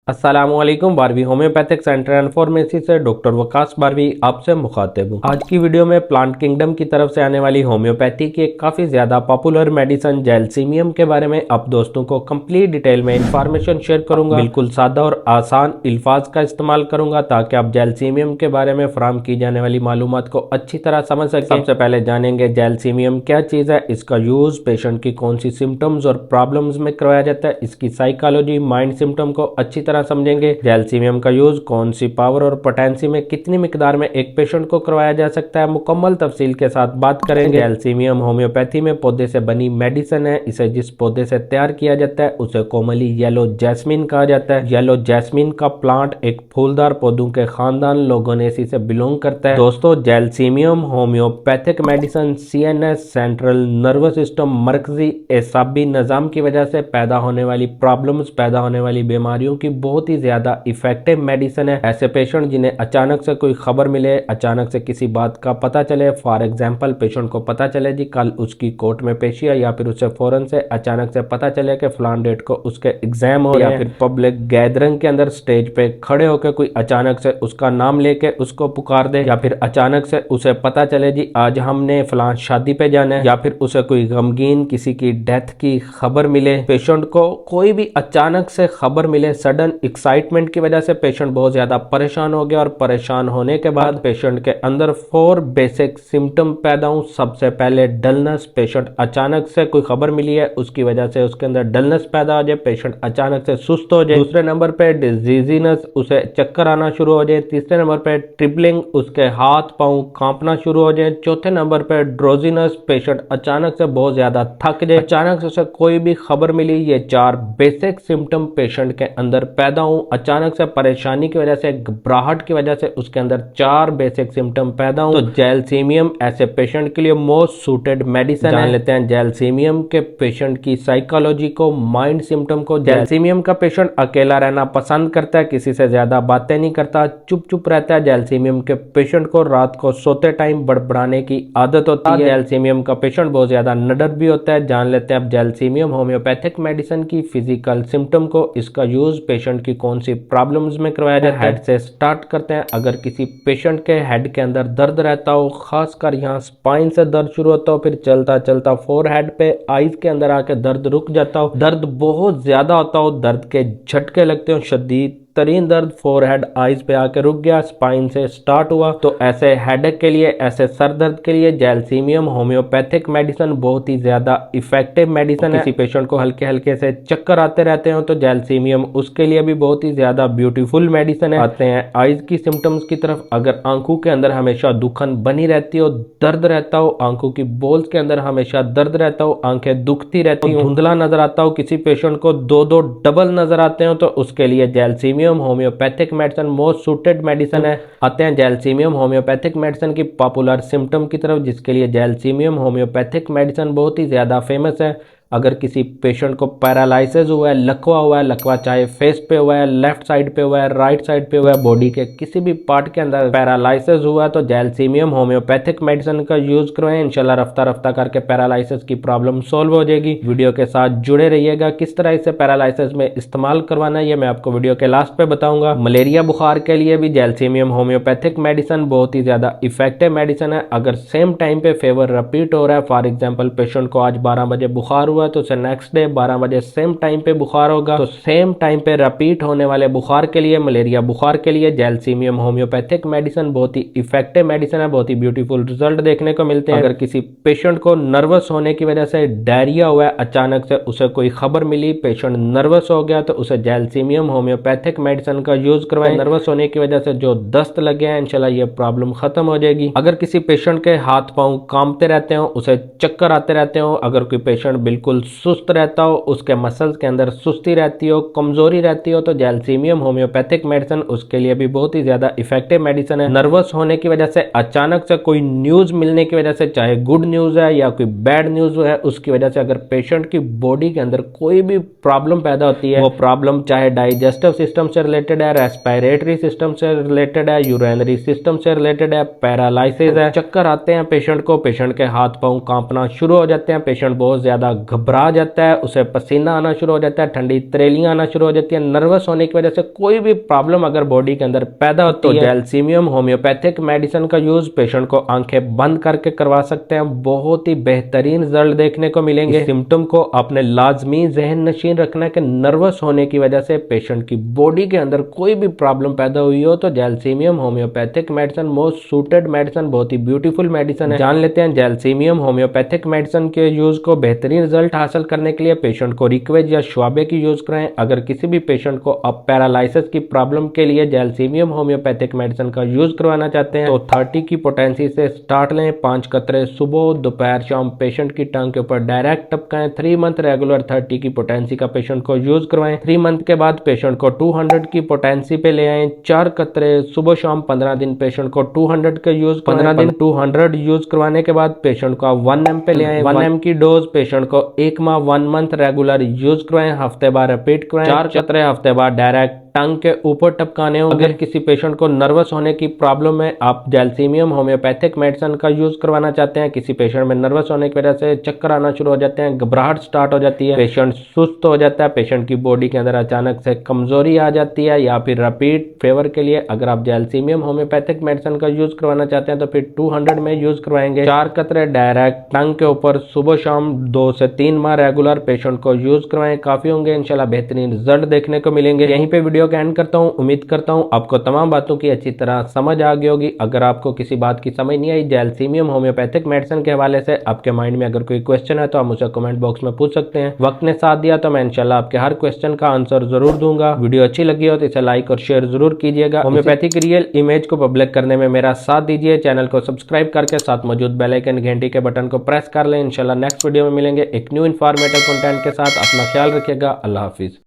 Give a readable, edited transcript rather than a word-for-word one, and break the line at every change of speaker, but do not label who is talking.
अस्सलामुअलैकुम। बारहवीं homeopathic centre and pharmacy से डॉक्टर वकास बारहवीं आपसे मुखातिब हूँ। आज की वीडियो में प्लांट किंगडम की तरफ से आने वाली होम्योपैथी की एक काफ़ी ज़्यादा पॉपुलर मेडिसिन जैल्सीमियम के बारे में आप दोस्तों को कंप्लीट डिटेल में इंफॉर्मेशन शेयर करूंगा। बिल्कुल सादा और आसान अल्फाज का इस्तेमाल करूंगा ताकि आप जैल्सीमियम के बारे में फराहम की जाने वाली मालूमात को अच्छी तरह समझ सकें। सबसे पहले जानेंगे जैल्सीमियम क्या चीज़ है, इसका यूज़ पेशेंट की कौन सी सिम्टम्स और प्रॉब्लम्स में करवाया जाता है, इसकी साइकोलॉजी माइंड सिम्टम को अच्छी तरह समझेंगे। जैल्सीमियम का यूज कौन सी पावर और पोटेंसी में कितनी मिकदार में एक पेशेंट को करवाया जा सकता है, मुकम्मल तफसील के साथ बात करेंगे। जैल्सीमियम होम्योपैथी में पौधे से बनी मेडिसिन है। इसे जिस पौधे से तैयार किया जाता है उसे कॉमनली येलो जैस्मिन कहा जाता है। येलो जैस्मिन का प्लांट एक फूलदार पौधों के खानदान लोगोनेसी से बिलोंग करता है। दोस्तों, gelsemium homeopathic medicine CNS central nervous system मरकजी एसाबी निजाम की वजह से पैदा होने वाली प्रॉब्लम्स, पैदा होने वाली बीमारियों की बहुत ही ज्यादा इफेक्टिव मेडिसिन है। ऐसे पेशेंट जिन्हें अचानक से कोई खबर मिले, अचानक से किसी बात का पता चले, फॉर एग्जांपल पेशेंट को पता चले जी कल उसकी कोर्ट में पेशी है, या फिर उसे फौरन से अचानक से पता चले कि फलान डेट को उसके एग्जाम हो, या फिर पब्लिक गैदरिंग के अंदर स्टेज पे खड़े होकर कोई अचानक से उसका नाम लेके उसको पुकार दे, या फिर अचानक से उसे पता चले जी आज हमने फलान शादी पे जाना है, या फिर उसे कोई गमगीन किसी की डेथ की खबर मिले। पेशेंट को कोई भी अचानक से खबर मिले, सडन एक्साइटमेंट की वजह से पेशेंट बहुत ज्यादा परेशान हो गया, और परेशान होने के बाद पेशेंट के अंदर 4 बेसिक सिम्टम पैदा हो। सबसे पहले डलनेस, पेशेंट अचानक से कोई खबर मिली है उसकी वजह से उसके अंदर डलनेस पैदा हो जाए, पेशेंट अचानक से सुस्त हो जाए। दूसरे नंबर पे डिजीजीनेस, उसे चक्कर आना शुरू हो जाए। तीसरे नंबर पे ट्रिबलिंग, उसके हाथ पांव कांपना शुरू हो जाए। चौथे नंबर पे ड्रोजीनेस, पेशेंट अचानक से बहुत ज्यादा थक जाए, अचानक से उसे कोई भी खबर मिली। ये 4 बेसिक सिम्टम पेशेंट के अंदर पैदा हो। अचानक से परेशानी की वजह से, घबराहट की वजह से उसके अंदर 4 बेसिक सिम्टम पैदा हो, तो जैल्सीमियम ऐसे पेशेंट के लिए मोस्ट सूटेड मेडिसिन है। जान लेते हैं जैल्सीमियम के पेशेंट की साइकोलॉजी को, माइंड सिम्टम को। जैल्सीमियम का पेशेंट अकेला रहना पसंद करता है, किसी से ज्यादा बातें नहीं करता, चुप चुप रहता है। जैल्सीमियम के पेशेंट को रात को सोते टाइम बड़बड़ाने की आदत होती है। जैल्सीमियम का पेशेंट बहुत ज्यादा निडर भी होता है। जान लेते हैं अब जैल्सीमियम होम्योपैथिक मेडिसिन की फिजिकल सिम्टम को। इसका यूज पेशेंट की कौन सी प्रॉब्लम्स में करवाया जाता है। हेड से स्टार्ट करते हैं। अगर किसी पेशेंट के हेड के अंदर दर्द रहता हो, खासकर यहाँ स्पाइन से दर्द शुरू होता हो, फिर चलता चलता फोरहेड पे आईज के अंदर आके दर्द रुक जाता हो, दर्द बहुत ज्यादा होता हो, दर्द के झटके लगते हो, शदीद तरीन दर्द फोरहेड आईज पे आके रुक गया, स्पाइन से स्टार्ट हुआ, तो ऐसे हेडेक के लिए, ऐसे सर दर्द के लिए जैल्सीमियम होम्योपैथिक मेडिसिन बहुत ही ज्यादा इफेक्टिव मेडिसिन है। किसी पेशेंट को हल्के हल्के से चक्कर आते रहते हो तो जैल्सीमियम उसके लिए भी बहुत ही ज्यादा ब्यूटीफुल मेडिसिन है। आते हैं आईज की सिम्टम्स की तरफ। अगर आंखों के अंदर हमेशा दुखन बनी रहती हो, दर्द रहता हो, आंखों की बोल्स के अंदर हमेशा दर्द रहता हो, आंखें दुखती रहती हो, धुंधला नजर आता हो, किसी पेशेंट को 2-2 डबल नजर आते हो, तो उसके लिए gelsemium homeopathic medicine most suited medicine है। आते हैं जैल्सीमियम होम्योपैथिक मेडिसिन की पॉपुलर सिम्टम की तरफ, जिसके लिए जैल्सीमियम होम्योपैथिक मेडिसिन बहुत ही ज्यादा फेमस है। अगर किसी पेशेंट को पैरालिसिस हुआ है, लकवा हुआ है, लकवा चाहे फेस पे हुआ है, लेफ्ट साइड पे हुआ है, राइट साइड पे हुआ है, बॉडी के किसी भी पार्ट के अंदर पैरालिसिस हुआ है, तो जैल्सीमियम होम्योपैथिक मेडिसिन का यूज करवाएं। इंशाल्लाह रफ्ता रफ्ता करके पैरालिसिस की प्रॉब्लम सॉल्व हो जाएगी। वीडियो के साथ जुड़े रहिएगा। किस तरह इसे पैरालिसिस में इस्तेमाल करवाना है ये मैं आपको वीडियो के लास्ट पे बताऊंगा। मलेरिया बुखार के लिए भी जैल्सीमियम होम्योपैथिक मेडिसिन बहुत ही ज्यादा इफेक्टिव मेडिसिन है। अगर सेम टाइम पे फेवर रिपीट हो रहा है, फॉर एग्जाम्पल पेशेंट को आज 12 बजे बुखार हुआ तो उसे नेक्स्ट डे 12 बजे सेम टाइम पे बुखार होगा, तो सेम टाइम पे रिपीट होने वाले बुखार के लिए, मलेरिया बुखार के लिए जैल्सीमियम होम्योपैथिक मेडिसिन बहुत ही इफेक्टिव मेडिसिन है। बहुत ही ब्यूटीफुल रिजल्ट देखने को मिलते हैं। अगर किसी पेशेंट को नर्वस होने की वजह से डायरिया हुआ है, अचानक से उसे कोई खबर मिली, पेशेंट नर्वस हो गया, तो उसे जैल्सीमियम होम्योपैथिक मेडिसिन का यूज करवाएं। नर्वस होने की वजह से जो दस्त लगे हैं, इंशाल्लाह ये प्रॉब्लम खत्म हो जाएगी। अगर किसी पेशेंट के हाथ पांव कांपते रहते हो, उसे चक्कर आते रहते हो, अगर कोई पेशेंट बिल्कुल सुस्त रहता हो, उसके मसल्स के अंदर सुस्ती रहती हो, कमजोरी रहती हो, तो जैल्सीमियम होम्योपैथिक मेडिसिन उसके लिए भी बहुत ही ज्यादा इफेक्टिव मेडिसिन है। नर्वस होने की वजह से, अचानक से कोई न्यूज मिलने की वजह से, चाहे गुड न्यूज है या कोई बैड न्यूज है, उसकी वजह से अगर पेशेंट की बॉडी के अंदर कोई भी प्रॉब्लम पैदा होती है, वो प्रॉब्लम चाहे डाइजेस्टिव सिस्टम से रिलेटेड है, रेस्पिरेटरी सिस्टम से रिलेटेड है, यूरिनरी सिस्टम से रिलेटेड है, पैरालिसिस है, चक्कर आते हैं पेशेंट को, पेशेंट के हाथ पांव कांपना शुरू हो जाते हैं, पेशेंट बहुत ज्यादा घबरा जाता है, उसे पसीना आना शुरू हो जाता है, ठंडी त्रेलियां आना शुरू हो जाती है, नर्वस होने की वजह से कोई भी प्रॉब्लम अगर बॉडी के अंदर पैदा होती है, जैल्सीमियम होम्योपैथिक मेडिसिन का यूज पेशेंट को आंखें बंद करके करवा सकते हैं। बहुत ही बेहतरीन रिजल्ट देखने को मिलेंगे। सिम्टम को आपने लाजमी जहन नशीन रखना है कि नर्वस होने की वजह से पेशेंट की बॉडी के अंदर कोई भी प्रॉब्लम पैदा हुई हो तो gelsemium homeopathic medicine most suited medicine, बहुत ही ब्यूटीफुल मेडिसिन है। जान लेते हैं जैल्सीमियम होम्योपैथिक मेडिसिन के यूज को। बेहतरीन रिजल्ट हासिल करने के लिए पेशेंट को रिक्वेज या श्वाबे की यूज करें। अगर किसी भी पेशेंट को अब पैरालिसिस की प्रॉब्लम के लिए जैल्सीमियम होम्योपैथिक मेडिसिन का यूज करवाना चाहते हैं तो 30 की पोटेंसी से स्टार्ट लें। 5 कतरे सुबह दोपहर शाम पेशेंट की टंग के ऊपर डायरेक्ट टपकाएं। 3 मंथ रेगुलर 30 की पोटेंसी का पेशेंट को यूज करवाएं। 3 मंथ के बाद पेशेंट को 200 की पोटेंसी पे ले आएं। 4 कतरे सुबह शाम 15 दिन पेशेंट को 200 के यूज 15 दिन 200 यूज करवाने के बाद पेशेंट को 1 एम पे ले आएं। 1 एम की डोज पेशेंट को 1 माह 1 मंथ रेगुलर यूज करवाएं। हफ्ते बाद रिपीट करवाएं। 4 कतरे हफ्ते बाद डायरेक्ट टंग के ऊपर टपकाने होंगे। अगर किसी पेशेंट को नर्वस होने की प्रॉब्लम है, आप जैल्सीमियम होम्योपैथिक मेडिसिन का यूज करवाना चाहते हैं, किसी पेशेंट में नर्वस होने की वजह से चक्कर आना शुरू हो जाते हैं, घबराहट स्टार्ट हो जाती है, पेशेंट सुस्त हो जाता है, पेशेंट की बॉडी के अंदर अचानक से कमजोरी आ जाती है, या फिर रिपीट फेवर के लिए अगर आप जैल्सीमियम होम्योपैथिक मेडिसिन का यूज करवाना चाहते हैं तो फिर 200 में यूज करवाएंगे। 4 कतरे डायरेक्ट टंग के ऊपर सुबह शाम 2 से 3 माह रेगुलर पेशेंट को यूज करवाएं, काफी होंगे। इंशाल्लाह बेहतरीन रिजल्ट देखने को मिलेंगे। यहीं पे वीडियो का एंड करता हूं। उम्मीद करता हूं आपको तमाम बातों की अच्छी तरह समझ आ गई होगी। अगर आपको किसी बात की समझ नहीं आई जैल्सीमियम होम्योपैथिक मेडिसिन के हवाले से, आपके माइंड में अगर कोई क्वेश्चन है तो आप मुझे कमेंट बॉक्स में पूछ सकते हैं। वक्त ने साथ दिया तो मैं इंशाल्लाह आपके हर क्वेश्चन का आंसर जरूर दूंगा। वीडियो अच्छी लगी हो तो इसे लाइक और शेयर जरूर कीजिएगा। होम्योपैथिक रियल इमेज को पब्लिक करने में मेरा साथ दीजिए। चैनल को सब्सक्राइब करके साथ मौजूद बेल आइकन घंटी के बटन को प्रेस कर लें। इंशाल्लाह नेक्स्ट वीडियो में मिलेंगे एक न्यू इन्फॉर्मेटिव कंटेंट के साथ। अपना ख्याल रखिएगा। अल्लाह हाफिज।